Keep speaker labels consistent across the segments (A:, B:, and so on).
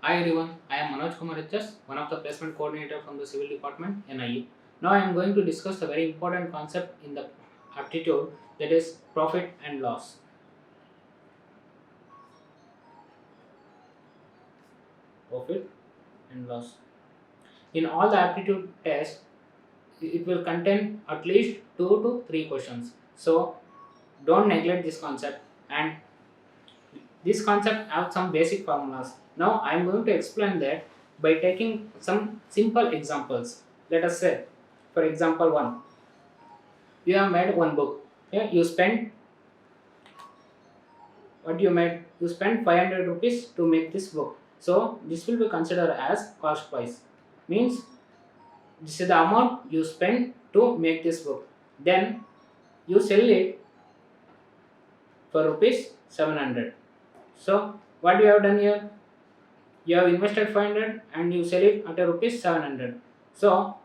A: Hi everyone, I am Manoj Kumar HS, one of the placement coordinator from the Civil Department, NIE. Now I am going to discuss a very important concept in the aptitude, that is profit and loss. Profit and loss. In all the aptitude tests, it will contain at least 2 to 3 questions. So don't neglect this concept, and this concept have some basic formulas. Now I am going to explain that by taking some simple examples. Let us say, for example 1, you have made one book. Yeah, you spent what you made. You spent 500 rupees to make this book. So this will be considered as cost price. Means this is the amount you spend to make this book. Then you sell it for rupees 700. So what you have done here? You have invested 500 and you sell it at a rupees 700. So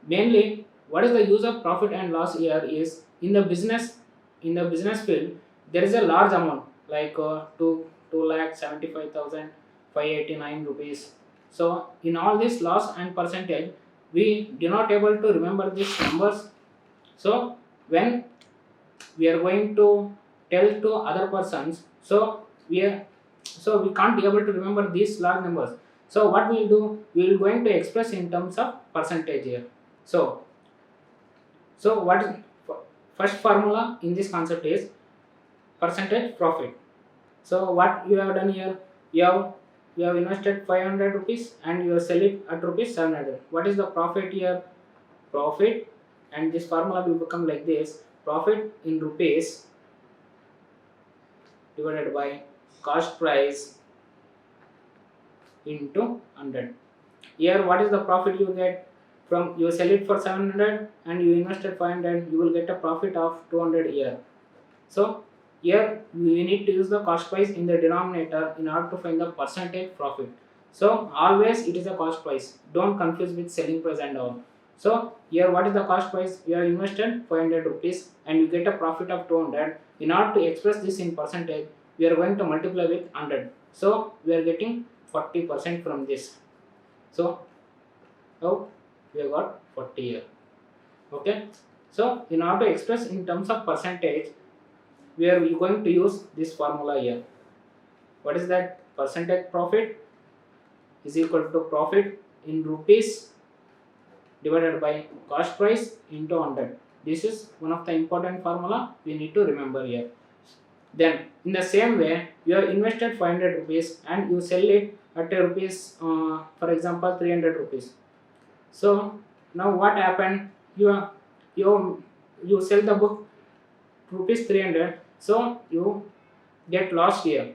A: mainly what is the use of profit and loss here is in the business field there is a large amount like 2 lakh 75,589 rupees. So in all this loss and percentage we do not able to remember these numbers. So when we are going to tell to other persons, we can't be able to remember these large numbers. So what we will do, we will going to express in terms of percentage here. So so what is first formula in this concept is percentage profit. So what you have done here, you have invested 500 rupees and you sell it at rupees 700. What is the profit here? Profit, and this formula will become like this: profit in rupees divided by cost price into 100. Here what is the profit you get? From you sell it for 700 and you invested 500, you will get a profit of 200 here. So here we need to use the cost price in the denominator in order to find the percentage profit. So always it is a cost price. Don't confuse with selling price and all. So here what is the cost price? You have invested 500 rupees and you get a profit of 200. In order to express this in percentage, we are going to multiply with 100. So we are getting 40% from this. So now we have got 40 here. Okay. So in order to express in terms of percentage, we are going to use this formula here. What is that? Percentage profit is equal to profit in rupees divided by cost price into 100. This is one of the important formula we need to remember here. Then in the same way, you have invested 500 rupees and you sell it at a rupees, for example 300 rupees. So now what happened? You you sell the book rupees 300. So you get lost here.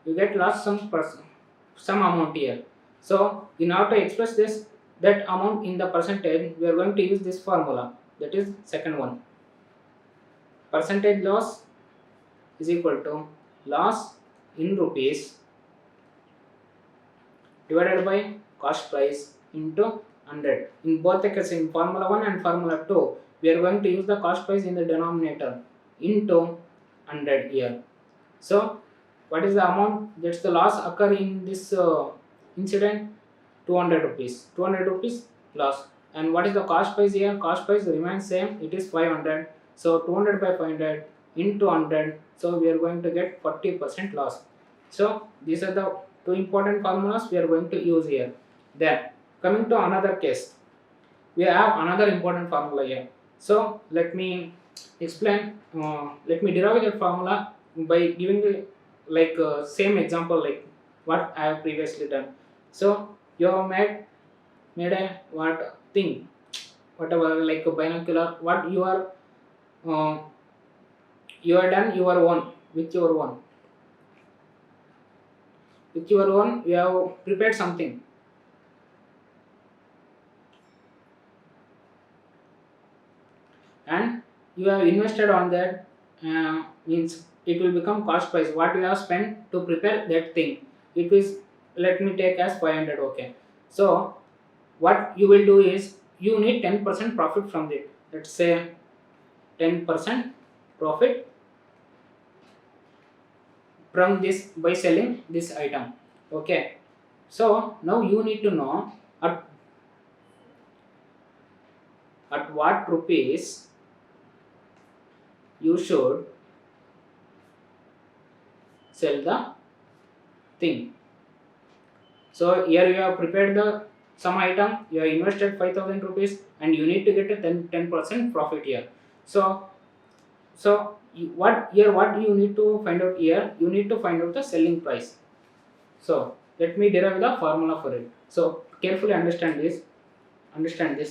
A: You get lost some amount here. So in order to express this that amount in the percentage, we are going to use this formula. That is second one. Percentage loss is equal to loss in rupees divided by cost price into 100. In both the cases, in formula 1 and formula 2, we are going to use the cost price in the denominator into 100 here. So what is the amount? That's the loss occur in this incident. 200 rupees. 200 rupees loss. And what is the cost price here? Cost price remains same. It is 500. So 200 by 500 into 100. So we are going to get 40% loss. So these are the two important formulas we are going to use here. Then coming to another case, we have another important formula here. So let me explain. Let me derive that formula by giving the same example like what I have previously done. So you have made a what thing, whatever, like a binocular. What uh, you are done your own with your own with your own. You have prepared something and you have invested on that. Means it will become cost price. What you have spent to prepare that thing, it is, let me take as 500. Okay. So what you will do is you need 10% profit from it. Let's say 10% profit from this by selling this item. Okay, so now you need to know at what rupees you should sell the thing. So here you have prepared the some item, you have invested 5,000 rupees and you need to get a 10% profit here. So what do you need to find out here? You need to find out the selling price. So let me derive the formula for it. So carefully understand this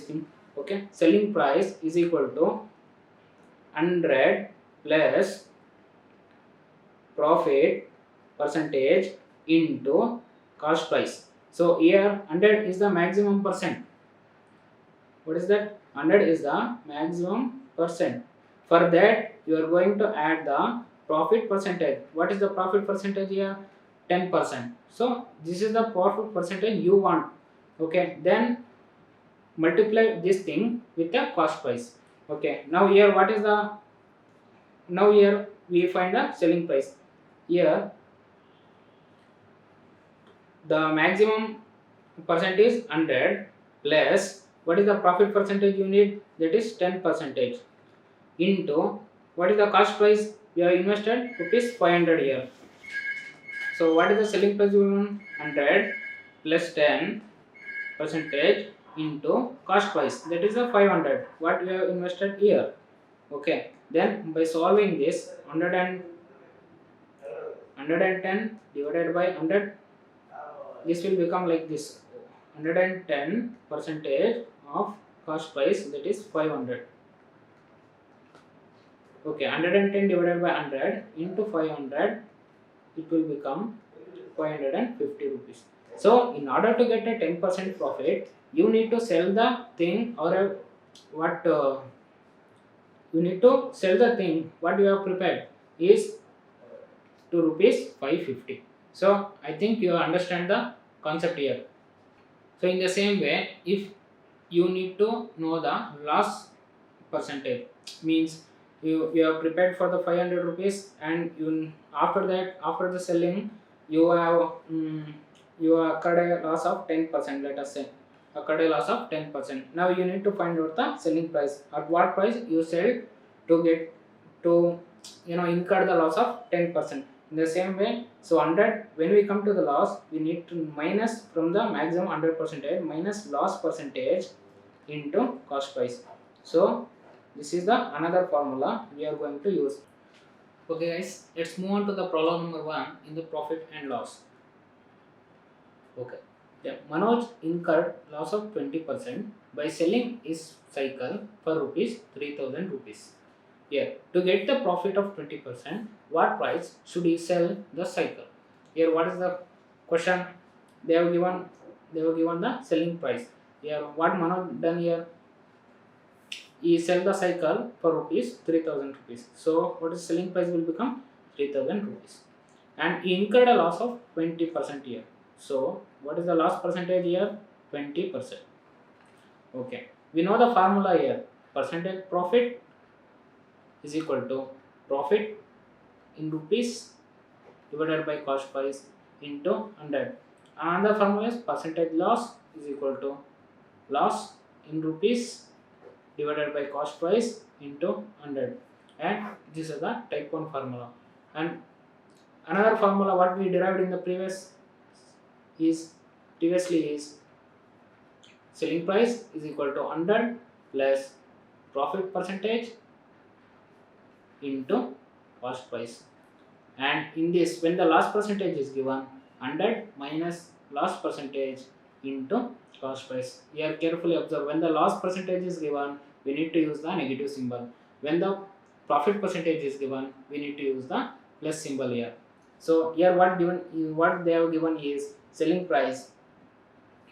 A: thing. Okay, selling price is equal to 100 plus profit percentage into cost price. So here 100 is the maximum percent. What is that? 100 is the maximum percent. For that you are going to add the profit percentage. What is the profit percentage here? 10%. So this is the profit percentage you want. Okay, then multiply this thing with the cost price. Okay, now here what is the, now here we find the selling price. Here the maximum percent is 100 plus what is the profit percentage you need, that is 10% into what is the cost price we have invested, rupees 500 here. So what is the selling price we want? 100 plus 10% into cost price, that is the 500 what we have invested here. Okay, then by solving this 110 divided by 100, this will become like this, 110 percentage of cost price, that is 500. Okay, 110 divided by 100 into 500, it will become 550 rupees. So in order to get a 10% profit, you need to sell the thing or you need to sell the thing what you have prepared is to rupees 550. So I think you understand the concept here. So in the same way, if you need to know the loss percentage, means you have prepared for the 500 rupees and you after that, after the selling, you have you occurred a loss of 10%, let us say occurred a loss of 10%. Now you need to find out the selling price, at what price you sell to get to incur the loss of 10%. In the same way, so 100, when we come to the loss, we need to minus from the maximum 100% minus loss percentage into cost price. So this is the another formula we are going to use. Okay guys, let's move on to the problem number 1 in the profit and loss. Okay, Manoj incurred loss of 20% by selling his cycle for rupees 3000 rupees. Here, to get the profit of 20%, what price should he sell the cycle? Here, what is the question? They have given the selling price. Here, what Manoj done here? He sell the cycle for rupees 3000 rupees. So, what is selling price will become 3000 rupees, and he incurred a loss of 20% here. So, what is the loss percentage here? 20%. Okay, we know the formula here. Percentage profit is equal to profit in rupees divided by cost price into 100. Another formula is percentage loss is equal to loss in rupees divided by cost price into 100. And this is the type 1 formula. And another formula what we derived in the previously is selling price is equal to 100 plus profit percentage into cost price. And in this, when the loss percentage is given, 100 minus loss percentage into cost price. Here carefully observe, when the loss percentage is given, we need to use the negative symbol. When the profit percentage is given, we need to use the plus symbol here. So here what they have given is selling price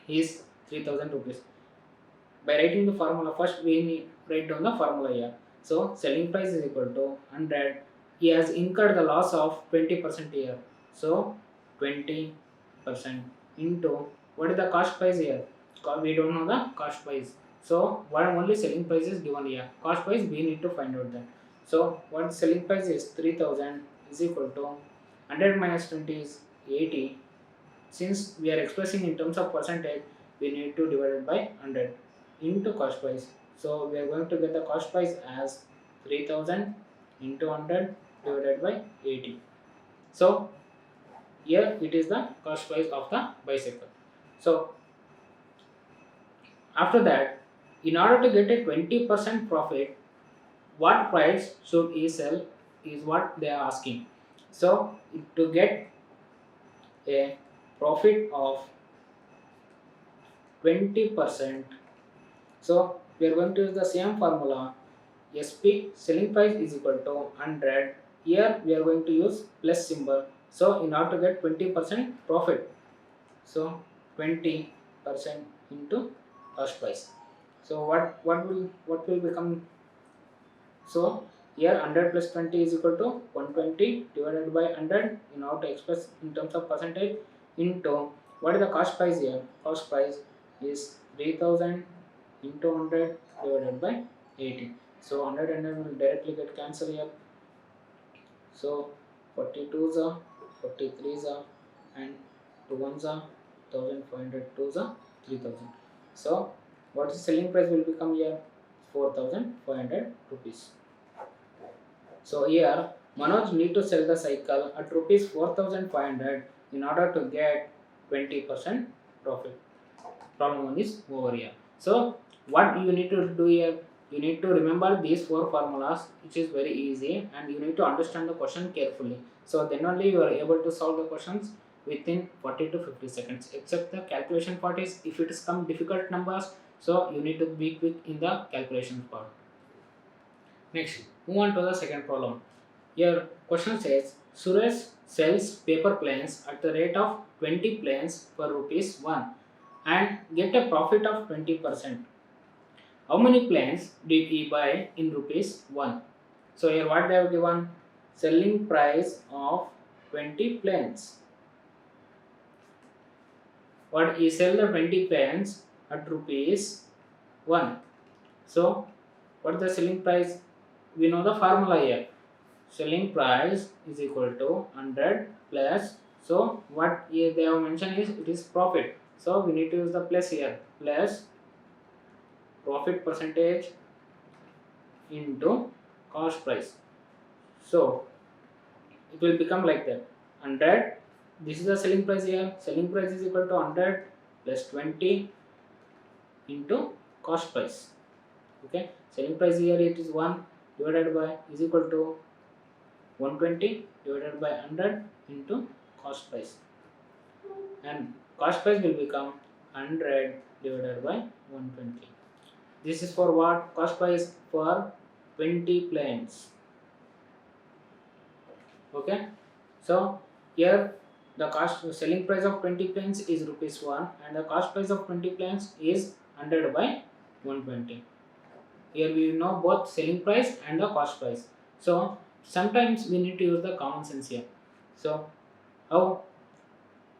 A: is 3000 rupees. By writing the formula, first we need write down the formula here. So selling price is equal to 100. He has incurred the loss of 20% here. So 20% into what is the cost price here? We don't know the cost price. So what only selling price is given here. Cost price we need to find out that. So what selling price is 3000 is equal to 100 minus 20 is 80. Since we are expressing in terms of percentage, we need to divide it by 100 into cost price. So we are going to get the cost price as 3000 into 100 divided by 80. So here it is the cost price of the bicycle. So after that, in order to get a 20% profit, what price should he sell is what they are asking. So to get a profit of 20%, so we are going to use the same formula. SP selling price is equal to 100. Here we are going to use plus symbol. So in order to get 20% profit, so 20% into cost price. So what will become? So here 100 plus 20 is equal to 120 divided by 100 in order to express in terms of percentage into what is the cost price here? Cost price is 3000 into 100 divided by 80. So 100 and 100 will directly get cancelled here. So 42s are 43s are and 2 ones are 1500, 2s are 3000. So what is selling price will become here? 4500 rupees. So here Manoj need to sell the cycle at rupees 4500 in order to get 20% profit. Problem 1 is over here. So what you need to do here? You need to remember these 4 formulas, which is very easy, and you need to understand the question carefully. So then only you are able to solve the questions within 40 to 50 seconds. Except the calculation part is, if it is come difficult numbers, so you need to be quick in the calculation part. Next, move on to the second problem. Here question says Suresh sells paper planes at the rate of 20 planes per rupees 1 and get a profit of 20%. How many planes did he buy in rupees 1? So here what they have given? Selling price of 20 planes. What he sell the 20 planes at rupees 1. So what is the selling price? We know the formula here. Selling price is equal to 100 plus, so what here they have mentioned is it is profit, so we need to use the plus here, plus profit percentage into cost price. So it will become like that, 100, this is the selling price here, selling price is equal to 100 plus 20 into cost price. Okay, selling price here it is 1 divided by is equal to 120 divided by 100 into cost price, and cost price will become 100 divided by 120. This is for what? Cost price for 20 planes. Okay, so here the cost selling price of 20 planes is rupees 1 and the cost price of 20 planes is 100 by 120. Here we know both selling price and the cost price. So sometimes we need to use the common sense here. So how?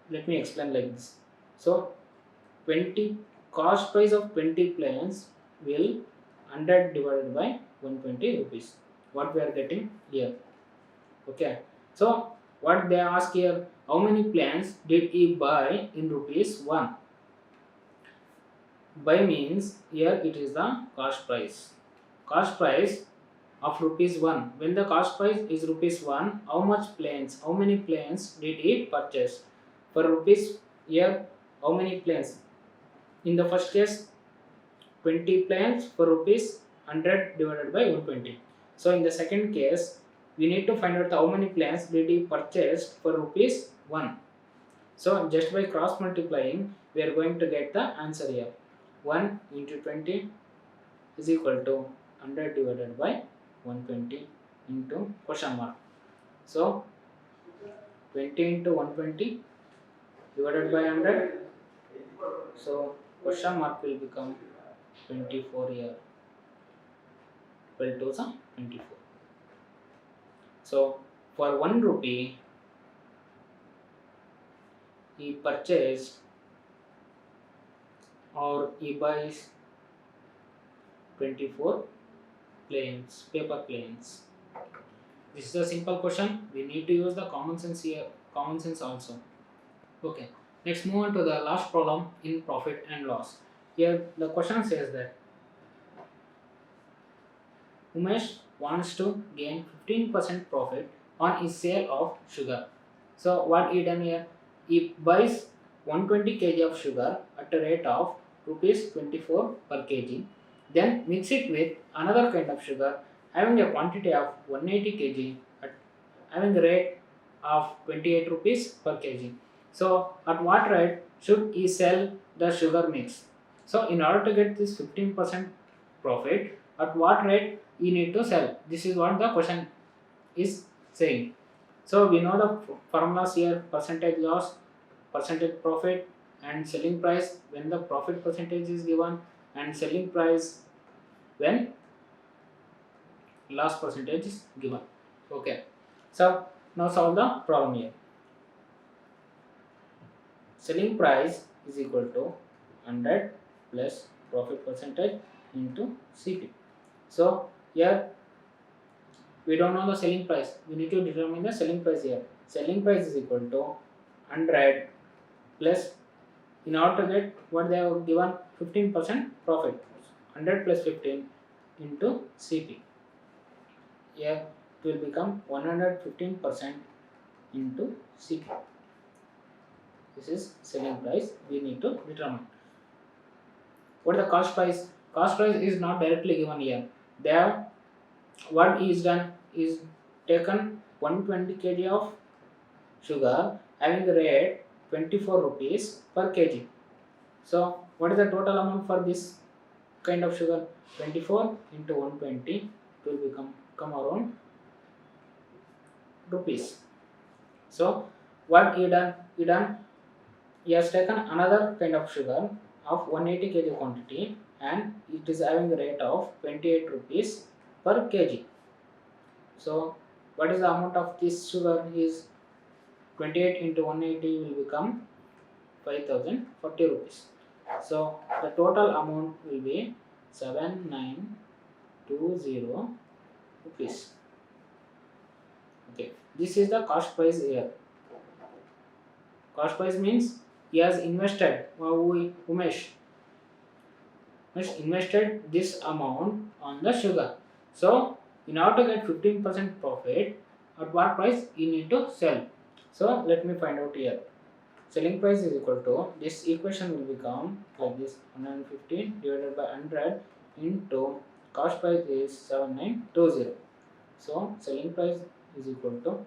A: Let me explain like this. So 20 cost price of 20 planes will 100 divided by 120 rupees. What we are getting here. Okay. So what they ask here, how many planes did he buy in rupees 1? Buy means here it is the cost price. Cost price of rupees 1. When the cost price is rupees 1, how many planes did he purchase? For rupees here, how many planes? In the first case, 20 planes for rupees 100 divided by 120. So in the second case, we need to find out how many planes did he purchased for rupees 1. So just by cross multiplying, we are going to get the answer here. 1 into 20 is equal to 100 divided by 120 into question mark. So 20 into 120 divided by 100. So question mark will become 24 here. 12 to 24. So for 1 rupee, he purchased or he buys 24 planes, paper planes. This is a simple question. We need to use the common sense here, common sense also. Okay. Let's move on to the last problem in profit and loss. Here the question says that Umesh wants to gain 15% profit on his sale of sugar. So what he done here? He buys 120 kg of sugar at a rate of rupees 24 per kg. Then mix it with another kind of sugar having a quantity of 180 kg at having a rate of 28 rupees per kg. So at what rate should he sell the sugar mix? So in order to get this 15% profit, at what rate you need to sell? This is what the question is saying. So we know the formulas here: percentage loss, percentage profit, and selling price when the profit percentage is given, and selling price when loss percentage is given. Okay. So now solve the problem here. Selling price is equal to 100 plus profit percentage into CP. So here we don't know the selling price. We need to determine the selling price here. Selling price is equal to 100 plus, in order to get what they have given, 15% profit. 100 plus 15 into CP. Here it will become 115% into CP. This is selling price we need to determine. What is the cost price? Cost price is not directly given here. They have, what is done is taken 120 kg of sugar having the rate 24 rupees per kg. So what is the total amount for this kind of sugar? 24 into 120, it will come around rupees. So what he done? He has taken another kind of sugar of 180 kg quantity and it is having a rate of 28 rupees per kg. So what is the amount of this sugar is 28 into 180 will become 5040 rupees. So the total amount will be 7920 rupees. Okay, this is the cost price here. Cost price means he has invested, Umesh invested this amount on the sugar. So in order to get 15% profit, at what price you need to sell? So let me find out here. Selling price is equal to, this equation will become like this: 115 divided by 100 into cost price is 7920. So selling price is equal to,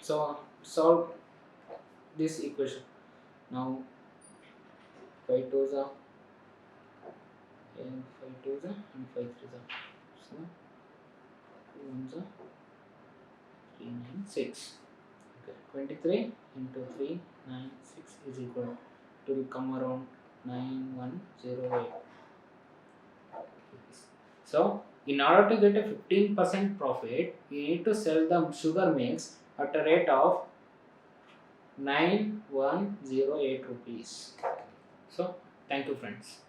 A: so solve this equation. Now 5 2s are and 5 2s are and 5 3s are. So 2 1s are 3 9 6. Okay, 23 into 3 9 6 is equal to, will come around 9108. So in order to get a 15% profit, you need to sell the sugar mix at a rate of 9108 rupees. So thank you friends.